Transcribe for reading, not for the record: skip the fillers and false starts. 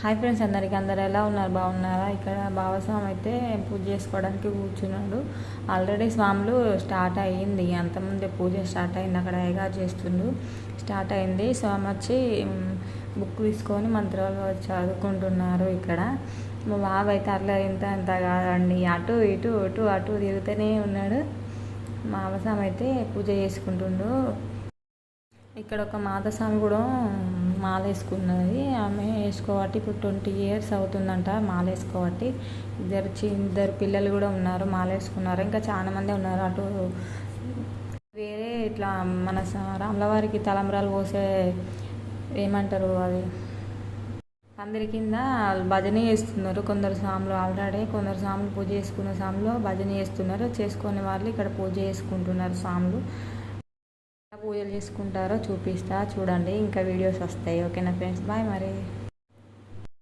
Hi friends, అందరు ఎలా ఉన్నారు? బాగున్నారా? ఇక్కడ బాబస్వామి అయితే పూజ చేసుకోవడానికి కూర్చున్నాడు. ఆల్రెడీ స్వాములు స్టార్ట్ అయ్యింది, అంతకుముందే పూజ స్టార్ట్ అయింది. అక్కడ అయ్యగారు చేస్తుండు, స్టార్ట్ అయింది. స్వామి వచ్చి బుక్ తీసుకొని మంత్రాలు చదువుకుంటున్నారు. ఇక్కడ మా బాబు అయితే అట్లా ఇంత కాదండి, అటు ఇటు అటు తిరుగుతూనే ఉన్నాడు. మా బాబస్వామి అయితే పూజ చేసుకుంటుండు. ఇక్కడ ఒక మాతస్వామి కూడా మాల వేసుకున్నది. ఆమె వేసుకోబట్టి ఇప్పుడు 20 years అవుతుందంట మాల వేసుకోబట్టి. ఇద్దరు పిల్లలు కూడా ఉన్నారు, మాల వేసుకున్నారు. ఇంకా చాలా మంది ఉన్నారు. అటు వేరే ఇట్లా మన రాములవారికి తలంబ్రాలు పోసే ఏమంటారు అది, అందరి కింద భజన చేస్తున్నారు. కొందరు స్వాములు ఆల్రెడీ, కొందరు స్వాములు పూజ చేసుకున్న స్వాములు భజన చేస్తున్నారు. చేసుకునే వాళ్ళు ఇక్కడ పూజ చేసుకుంటున్నారు. స్వాములు పూజలు చేసుకుంటారో చూపిస్తా, చూడండి. ఇంకా వీడియోస్ వస్తాయి. ఓకేనా ఫ్రెండ్స్, బాయ్ మరి.